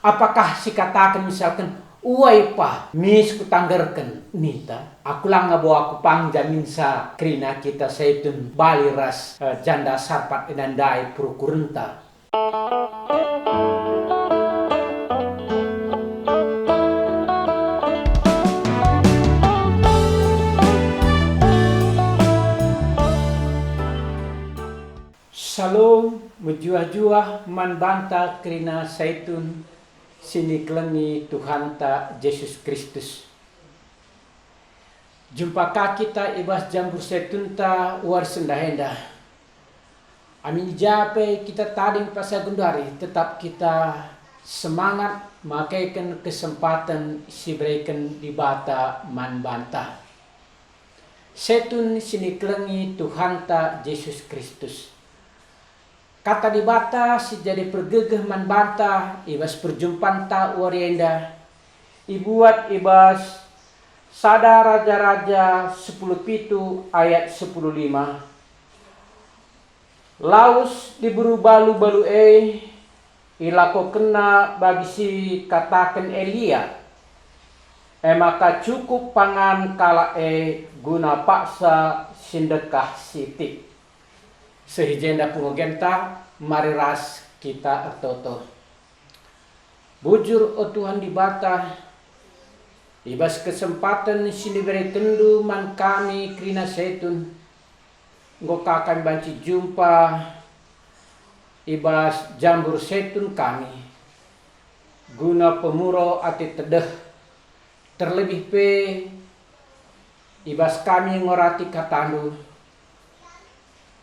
Apakah si katakan misalkan uai pa mis ku tanggerken nita aku lang nga bawa aku pangjamin sa krina kita saitun baliras janda sarpat inandai purkurenta. Shalom, menjuah-juah man banta krina saitun sini kelengi Tuhan ta Yesus Kristus. Jumpa kita ibas jambur saitun ta war sendahenda. Amin jape kita tading pasagundari tetap kita semangat makaikan kesempatan si berikan di bata man banta. Saitun sini kelengi Tuhan ta Yesus Kristus. Kata di bata si jadi pergegeh man banta ibas perjumpaan ta warienda ibuat ibas sada raja-raja 10:7 ayat 10:5 laus diburu balu-balu ilako kena bagi si katakan Elia maka cukup pangan kala guna paksa sindekah sitik sehijenda pungogenta mariras kita atoto. Bujur o Tuhan di bata ibas kesempatan sini beri kendu man kami krina setun nggo kakan banci jumpa ibas jambur setun kami guna pemuro ati tedeh terlebih pe ibas kami ngorati katandu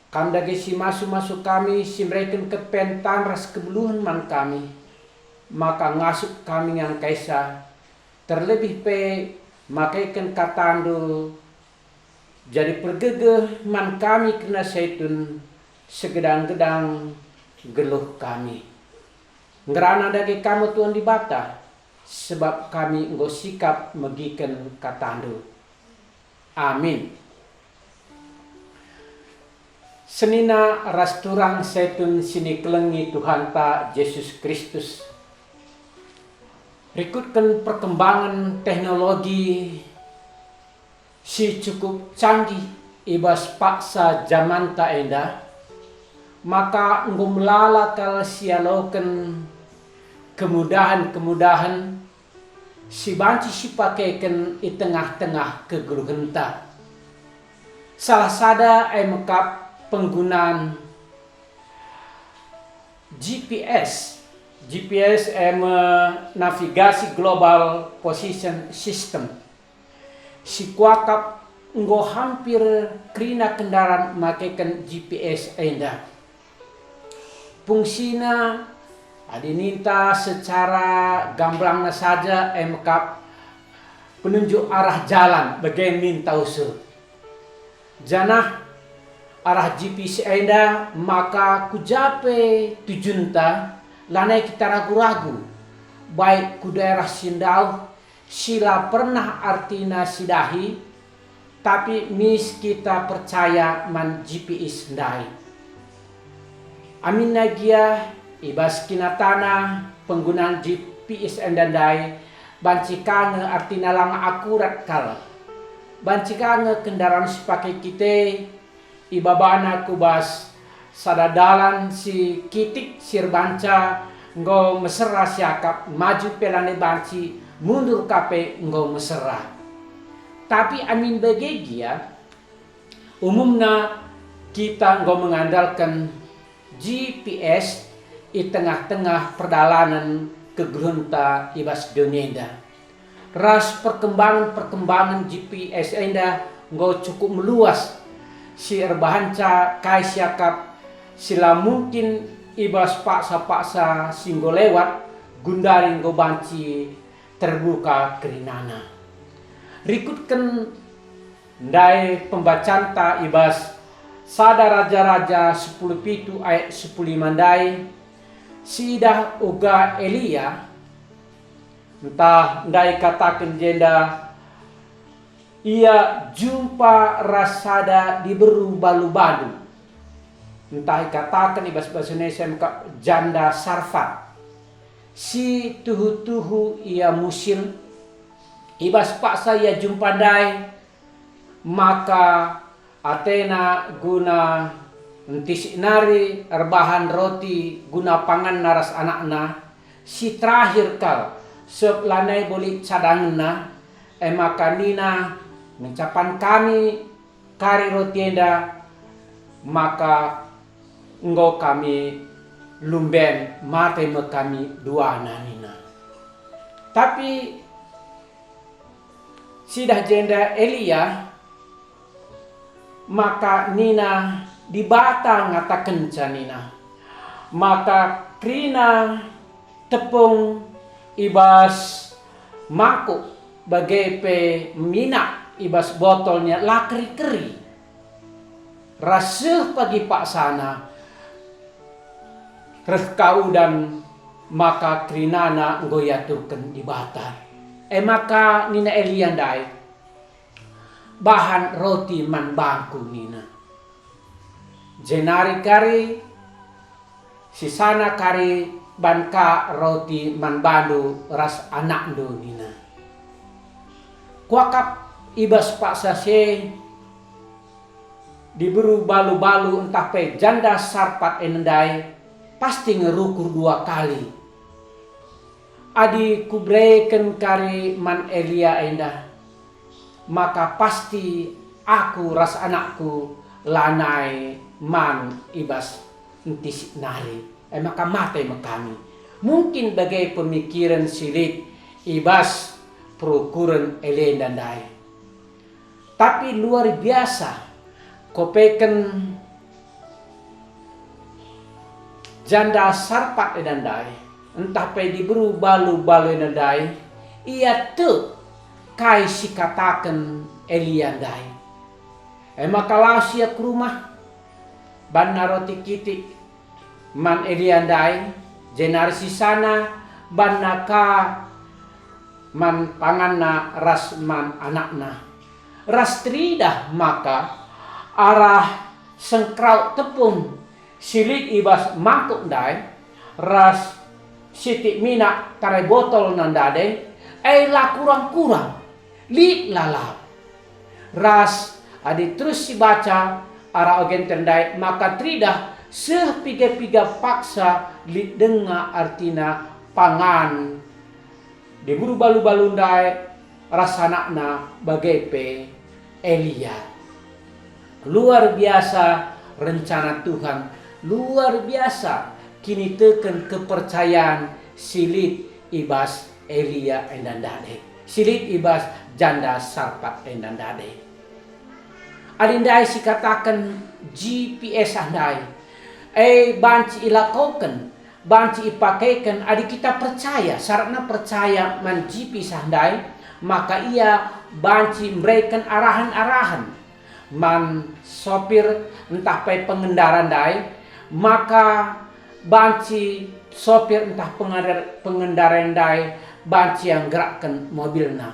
kanda gesi masuk kami simreken kepentan ras kebeluhan man kami maka ngasuk kami yang kaisa terlebih pe makaikan katandu jadi pergegeh man kami kena saitun segedang-gedang geluh kami ngerana dagi kamu Tuhan di bata sebab kami enggo sikap megiken katandu. Amin. Senina rasturang setun sini kelengi Tuhan ta Yesus Kristus. Rikutkan perkembangan teknologi si cukup canggih ibas paksa zaman ta enda maka ngumlala kal sialoken kemudahan si banci si pakaikan di tengah-tengah kegeluhenta. Salah sada ay mekap penggunaan GPS navigasi global position system si kuakap nggo hampir krina kendaraan makaikan GPS enda fungsina adininta secara gamblangnya saja mekap penunjuk arah jalan bagian minta usur janah arah GPS enda maka kujape tujunta lanai kita ragu-ragu baik ku daerah Sindau sila pernah artina sidahi tapi mis kita percaya man GPS ndai amin nagia ibas kinatana penggunaan GPS enda ndai bancikange artina lang akurat kal bancikange kendaraan sepakai kita ibabana kubas sadadalan si kitik sirbanca nggo mesera siakap maju pelane banci mundur kape nggo mesera tapi amin bagegia umumnya kita nggo mengandalkan GPS di tengah-tengah perjalanan kegerunta ibas dunia ras perkembangan GPS enda nggo cukup meluas si erbahanca kai siakap sila mungkin ibas paksa singgo lewat gundari nggo banci terbuka kerinana rikutkan ndai pembacaan ta ibas sada raja-raja 10:7 ayat 10:5 ndai sidah uga Elia entah ndai katakan jenda ia jumpa rasada diberu balu-balu entah katakan ibas bahasa Indonesia janda sarfat si tuhu-tuhu ia musim ibas paksa ia jumpa dai, maka Athena guna entis nari rebahan roti guna pangan naras anakna, si terakhir kal sep lanai boleh cadangna, maka nina mencapan kami kari roti enda, maka engkau kami lumben mate me kami dua nanina. Tapi sidah jenda Elia, maka nina dibata ngatakan canina, maka krina tepung ibas mangkuk bagai pe minak ibas botolnya lakri keri rasuh pagi pak sana kau dan maka krinana goyaturkan di bata. Maka nina Elia dai bahan roti man bangku nina. Jenari kari sisana kari banka roti man bandu ras anak do nina. Kuakap ibas pak sase diburu balu-balu entah pe janda sarpat enendai pasti ngerukur dua kali. Adi kubreken kari man Elia endah, maka pasti aku ras anakku lanai man ibas entis nari. Maka mate kami. Mungkin bagai pemikiran silik ibas prokuran Elena dai. Tapi luar biasa kopeken janda sarpat edandai, entah pe diburu balu-balu edandai, ia tu kai si katakan Elia dai. Maka lasia ke rumah banna roti kiti man Elia dai, jenar sisana banna ka man panganna ras man anakna. Ras tridah maka arah sengkraut tepung silik ibas mangkuk dai, ras sitik minak tare botol nandade, la kurang-kurang, li lalap. Ras adi terus si baca arah ogen tendai, maka tridah sepiga-piga paksa li denga artina pangan. Diburu balu-balu dai, rasanakna bagai pe Elia. Luar biasa rencana Tuhan. Luar biasa kini teken kepercayaan silit ibas Elia endandade, silit ibas janda sarpat endandade. Adindai si katakan GPS andai, banci ilakoken, banci ipakaikan. Adi kita percaya, syaratnya percaya man GPS andai, maka ia banci memberikan arahan-arahan man sopir entah pe pengendara dai, maka banci sopir entah pengendara dai banci yang gerakkan mobilnya.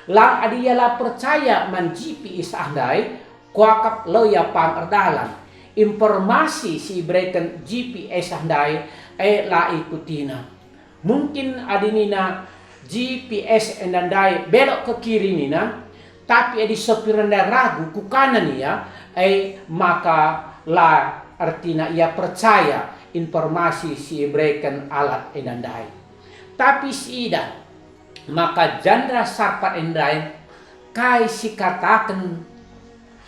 Lang adialah percaya man GPS andai kuakap loya pang erdalan informasi si berikan GPS andai la ikutina. Mungkin adinina GPS endandai belok ke kiri nina, tapi adi sopir anda ragu ku kanan ya, maka la artinya ia percaya informasi si berikan alat endandai. Tapi si ida, maka janda sarpat endai kai si katakan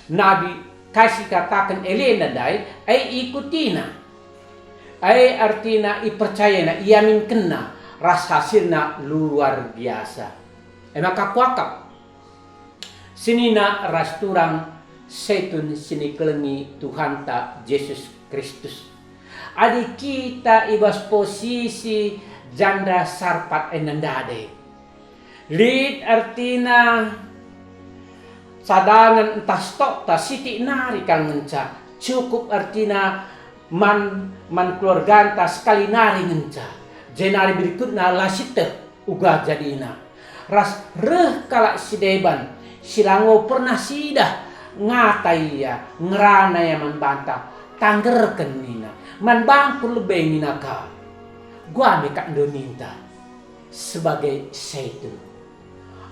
nabi, kai si katakan Elena dai, ikutina, artinya ipercayana, ia min kena ras hasilna luar biasa. Maka kuakap sinina ras turang setun sini kelengi Tuhan ta Yesus Kristus. Adi kita ibas posisi janda sarpat enandade. Lid artina cadangan entah stok ta siti nari kang ngenca. Cukup artina man keluarga ta sekali nari ngenca. Jenari berikutnya lasite uga jadina. Ras reh kalak sideban silango pernah sidah ngatai ya ngerana ya man bantah tanggerken nina man bangku lebih nina ka gua meka indoninta sebagai seitun.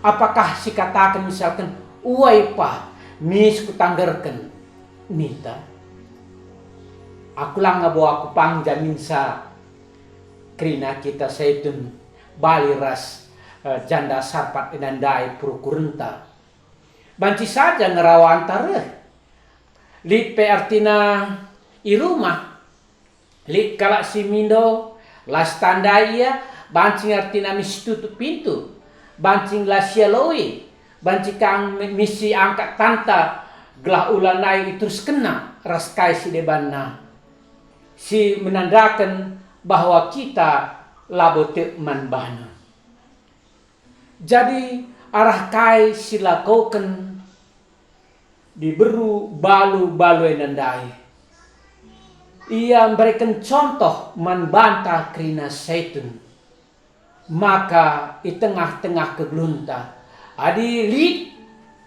Apakah si katakan misalkan uai pa mis kutanggerkan mita. Aku lang nga bawa aku pangjamin sa krina kita seitun baliras janda sarpat inandai prukurenta. Banci saja ngerawan tareh. Lit pe artina i rumah. Lit kalak si mindo las tandaya bancing artina misi tutup pintu. Bancing la sialoi. Bancing kang misi angkat tanta gelah ulanai terus kena raskai si debanna. Si menandakan bahwa kita labote manbana. Jadi arah kai silakoken diberu balu-balu enandai. Ia memberikan contoh manbanta krina seitun. Maka di tengah-tengah kegelunta adi lit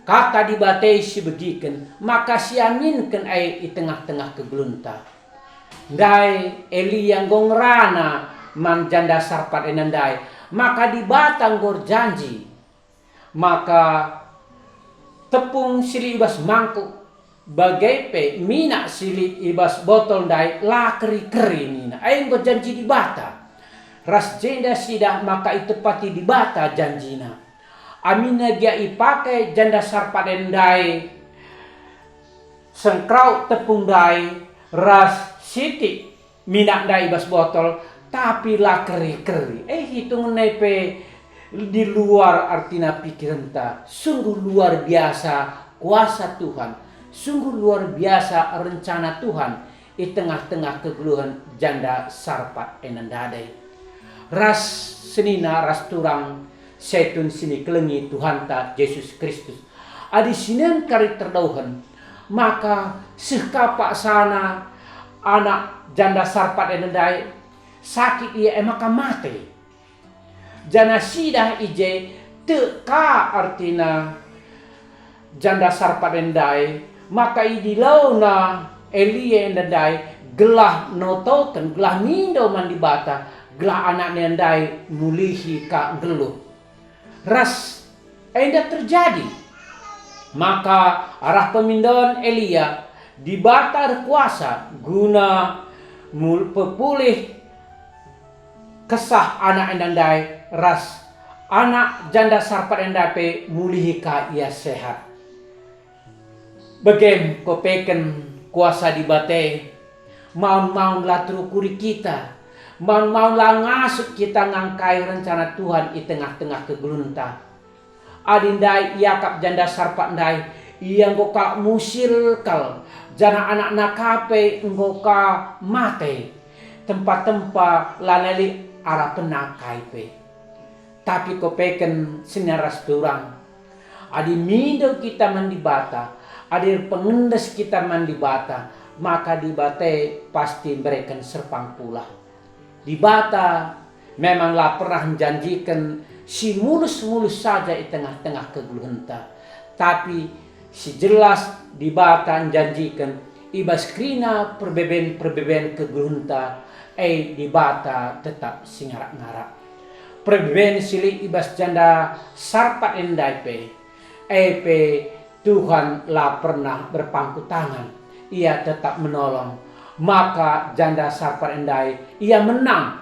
kata dibatei si begiken maka si aminkan ai di tengah-tengah kegelunta. Dai Eli yang gongrana man janda sarpat enandai maka di batang gor janji maka tepung sili ibas mangkuk bagai pe mina sili ibas botol dai la keri nina aing gor janji di bata ras jenda sidah maka itu pati di bata janjina amina dia ipakai janda sarpat endai sengkrau tepung dai ras siti mina dai ibas botol tapi la keri hitung nepe di luar artina pikiran ta. Sungguh luar biasa kuasa Tuhan. Sungguh luar biasa rencana Tuhan di tengah-tengah kegeluhan janda sarpat enandadai. Ras senina ras turang setun sini kelengi Tuhan ta Yesus Kristus. Adi sinen kari terdauhan. Maka sekapak sana anak janda sarpat enandai sakit ia emaka mati. Jana sidah ije teka artina janda sarpat endai maka idilau na Elia endai gelah notoken gelah mindo mandi bata gelah anak endai mulihi ka geluh ras enda terjadi maka arah pemindon Elia di bata kuasa guna pepulih kesah anak endandai ras anak janda sarpat endape mulihika ia sehat. Begem kopeken kuasa di bate maun la terukuri kita maun la ngasuk kita ngangkai rencana Tuhan di tengah-tengah kegelunta. Adindai iakap janda sarpat ndai ia ngoka musil kal jana anak nakape ngoka mate tempat-tempat laneli arah penakai pe. Tapi kopeken sinaras turang. Adi mindo kita mandi bata. Adi pengendes kita mandi bata. Maka di bate pasti berikan serpang pula. Di bata memanglah pernah menjanjikan si mulus-mulus saja di tengah-tengah kegeluhenta. Tapi si jelas di bata menjanjikan ibas krina perbeben kegeluhenta. Di bata tetap singarak-ngarak. Perbeben sili ibas janda sarpat endai pe. Tuhan lah pernah berpangku tangan. Ia tetap menolong. Maka janda sarpat endai ia menang.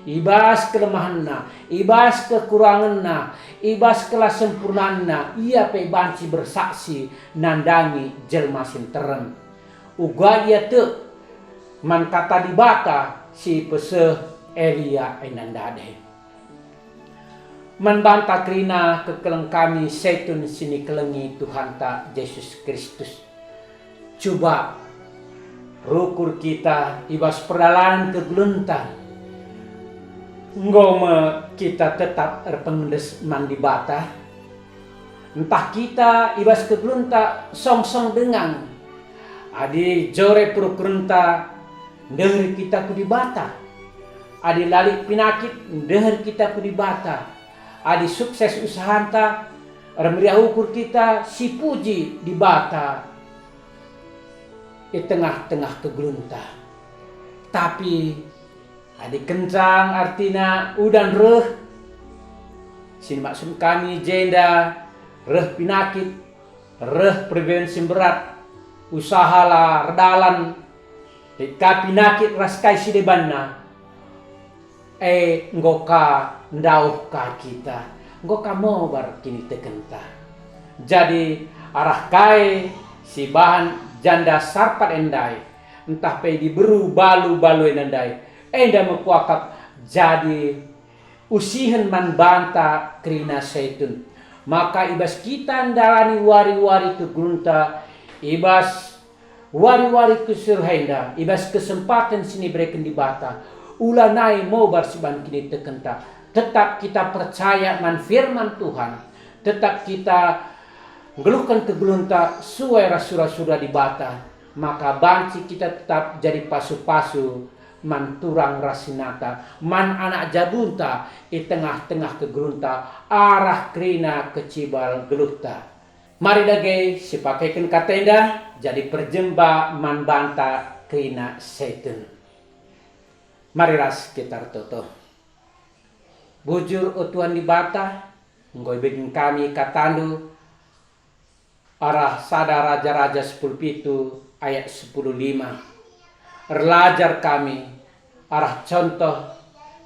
Ibas kelemahanna, ibas kekuranganna, ibas kelas sempurnanna. Ia pe banci bersaksi nandangi jelma sinteren. Uga ia te man kata di bata si peseh Elia enandade. Menbanta krina kekeleng kami setun sini kelengi Tuhan ta Yesus Kristus. Coba rukur kita ibas perdalan kegelunta. Ngome kita tetap erpengendes mandi bata. Entah kita ibas kegelunta song-song dengan. Adi jore purkurunta Deher kita ku di bata. Adi lali pinakit deher kita ku di bata. Adi sukses usahanta remeriah ukur kita si puji di bata. Di tengah-tengah kegelunta. Tapi adi kencang artina udan reh Sini maksud kami jenda, reh pinakit, reh prevensi berat, usahalah redalan, ka pinakit raskai si debanna, ngoka ndauh ka kita, ngoka mau bar kini tekenta. Jadi arah kai si bahan janda sarpat endai, entah pe diberu balu endai, enda mekuakap jadi usihen man banta krina seitun. Maka ibas kita ndalani wari-wari ke grunta, ibas wari-wari ke surhenda, ibas kesempatan sini berikan di bata, ulanai mau barsiban kini tekenta. Tetap kita percaya man firman Tuhan, tetap kita geluhkan ke grunta suai rasura-sura di bata, maka banci kita tetap jadi pasu-pasu man turang rasinata, man anak jabunta di tengah-tengah kegerunta arah krina kecibal geluhta. Mari dage sipakaikan katenda jadi perjemba man banta krina seitun. Mari ras kita toto. Bujur utuan di bata ngoy begin kami katandu arah sada raja-raja 10 ayat 10:5. Erlajar kami arah contoh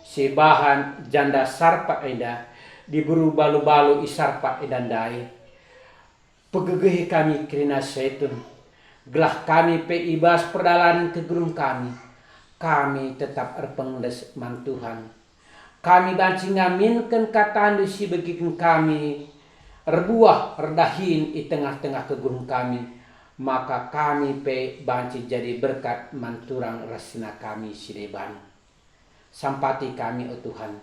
si bahan janda sarpa eda diburu balu-balu isarpa edandai. Pegegehi kami krina seitun. Gelah kami pe ibas perdalan ke gerung kami tetap erpengles man Tuhan. Kami banci ngaminkan katandu si begikin kami erbuah erdahin di tengah-tengah ke gerung kami. Maka kami pe banci jadi berkat manturang rasina kami sideban. Sampati kami o Tuhan,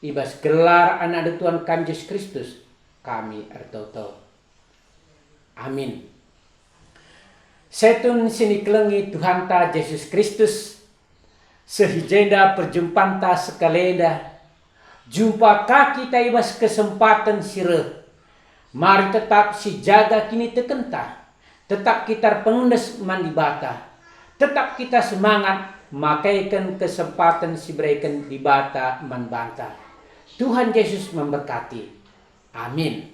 ibas gelar anak Tuhan kami Yesus Kristus, kami ertoto. Amin. Setun sini kelengi Tuhan ta Yesus Kristus, sehijenda perjumpaan ta sekaleda, jumpa kaki ta ibas kesempatan sireh. Mari tetap si jaga kini tekenta. Tetap kita pengendes mandi bata. Tetap kita semangat makaikan kesempatan si berikan di bata man banta. Tuhan Yesus memberkati. Amin.